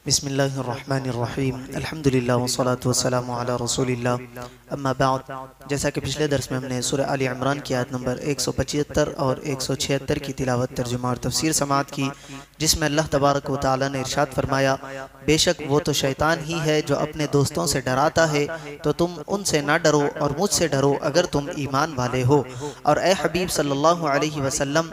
بسم اللہ الرحمن الرحیم الحمدللہ والصلاة والسلام علی رسول اللہ اما بعد، جیسا کہ پچھلے درس میں ہم نے سورہ آل عمران کی آیت نمبر 175 اور 176 کی تلاوت، ترجمہ اور تفسیر سماعت کی، جس میں اللہ تبارک و تعالی نے ارشاد فرمایا، بے شک وہ تو شیطان ہی ہے جو اپنے دوستوں سے ڈراتا ہے، تو تم ان سے نہ ڈرو اور مجھ سے ڈرو اگر تم ایمان والے ہو۔ اور اے حبیب صلی اللہ علیہ وسلم،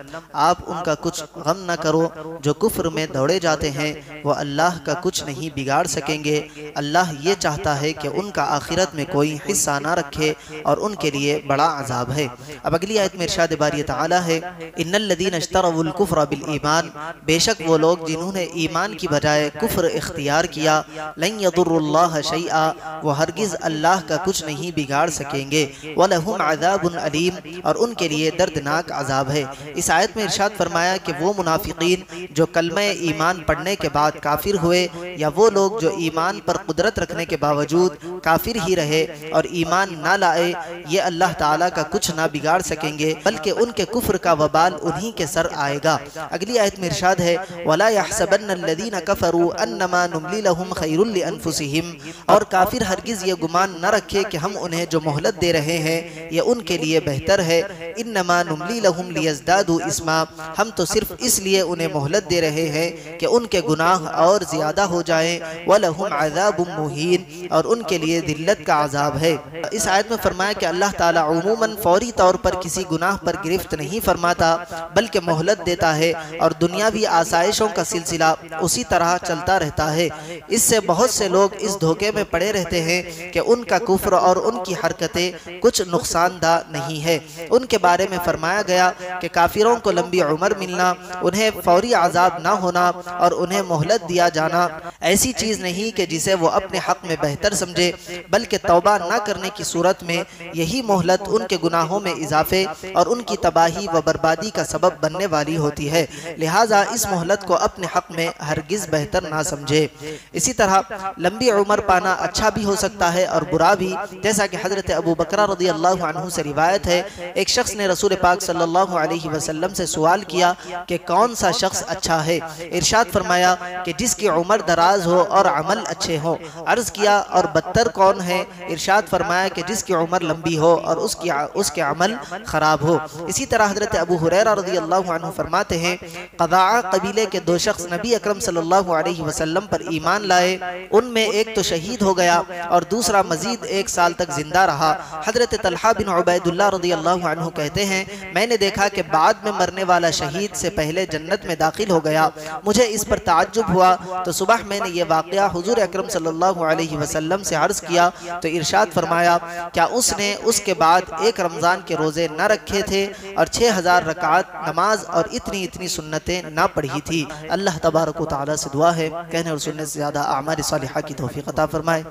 آپ ان کا کچھ غم نہ کرو جو کفر میں دوڑے جاتے ہیں، وہ اللہ کا کچھ نہیں بگاڑ سکیں گے۔ اللہ یہ چاہتا ہے کہ ان کا آخرت میں کوئی حصہ نہ رکھے اور ان کے لیے بڑا عذاب ہے۔ اب اگلی آیت میں ارشاد باری تعالی ہے، ان الذین اشتروا الکفر بالایمان، بے شک وہ لوگ جنہوں نے ایمان کی بجائے کفر اختیار کیا، لن یضر اللہ شیئا، وہ ہرگز اللہ کا کچھ نہیں بگاڑ سکیں گے، ولہم عذاب علیم، اور ان کے لیے دردناک عذاب ہے۔ اس آیت میں ارشاد فرمایا کہ وہ منافقین جو کلمہ ایمان پڑھنے کے بعد کافر ہوئے، یا وہ لوگ جو ایمان پر قدرت رکھنے کے باوجود کافر ہی رہے اور ایمان نہ لائے، یہ اللہ تعالیٰ کا کچھ نہ بگاڑ سکیں گے، بلکہ ان کے کفر کا وبال انہی کے سر آئے گا۔ اگلی آیت میں ارشاد ہے، وَلَا يَحْسَبَنَّ الَّذِينَ كَفَرُوا أَنَّمَا نُمْلِي لَهُمْ خَيْرٌ لِأَنفُسِهِمْ، اور کافر ہرگز یہ گمان نہ رکھے کہ ہم انہیں جو مہلت دے رہے ہیں یہ ان کے لیے بہتر ہے، إِنَّمَا نُمْلِي لَهُمْ لِيَزْدَادُوا إِثْمًا، ہم تو صرف اس لیے انہیں مہلت دے رہے ہیں کہ ان کے گناہ اور زیادہ ہو جائیں، وَلَهُمْ عَذَابٌ مُّهِينٌ، اور ان کے لیے ذلت کا عذاب ہے۔ اس آیت میں فرمایا کہ اللہ تعالیٰ عموماً فوری طور پر کسی گناہ پر گرفت نہیں فرماتا، بلکہ مہلت دیتا ہے، اور دنیاوی آسائشوں کا سلسلہ اسی طرح چلتا رہتا ہے۔ اس سے بہت سے لوگ اس دھوکے میں پڑے رہتے ہیں کہ ان کا کفر اور ان کی حرکتیں کچھ نقصان دہ نہیں ہے۔ ان کے بارے میں فرمایا گیا کہ کافروں کو لمبی عمر ملنا، انہیں فوری عذاب نہ ہونا اور انہیں مہلت دیا جانا ایسی چیز نہیں کہ جسے وہ اپنے حق میں بہتر سمجھے، بلکہ توبہ نہ کرنے کی صورت میں یہی مہلت ان کے گناہوں میں اضافے اور ان کی تباہی و بربادی کا سبب بننے والی ہوتی ہے، لہٰذا اس مہلت کو اپنے حق میں ہرگز بہتر نہ سمجھے۔ اسی طرح لمبی عمر پانا اچھا بھی ہو سکتا ہے اور برا بھی، جیسا کہ حضرت ابو بکر رضی اللہ عنہ سے روایت ہے، ایک شخص نے رسول پاک صلی اللہ علیہ وسلم سے سوال کیا کہ کون سا شخص اچھا ہے؟ ارشاد فرمایا کہ جس کی عمر دراز ہو اور عمل اچھے ہو۔ عرض کیا اور بدتر کون ہے؟ ارشاد فرمایا کہ جس کی عمر لمبی ہو اور اس کے عمل خراب ہو۔ اسی طرح حضرت ابو ہریرہ رضی اللہ عنہ فرماتے ہیں، قضاعہ قبیلے کے دو شخص نبی اکرم صلی اللہ علیہ وسلم پر ایمان لائے، ان میں ایک تو شہید ہو گیا اور دوسرا مزید 1 سال تک زندہ رہا۔ حضرت طلحہ بن عبید اللہ رضی اللہ عنہ کہتے ہیں، میں نے دیکھا کہ بعد میں مرنے والا شہید سے پہلے جنت میں داخل ہو گیا، مجھے اس پر تعجب ہوا، تو صبح میں نے یہ واقعہ حضور اکرم صلی اللہ علیہ وسلم سے عرض کیا تو ارشاد فرمایا، کیا اس نے اس کے بعد 1 رمضان کے روزے نہ رکھے تھے اور 6000 رکعات نماز اور اتنی سنتیں نہ پڑھی تھی؟ اللہ تبارک و تعالی سے دعا ہے کہنے اور سننے سے زیادہ اعمال صالحہ کی توفیق عطا فرمائے۔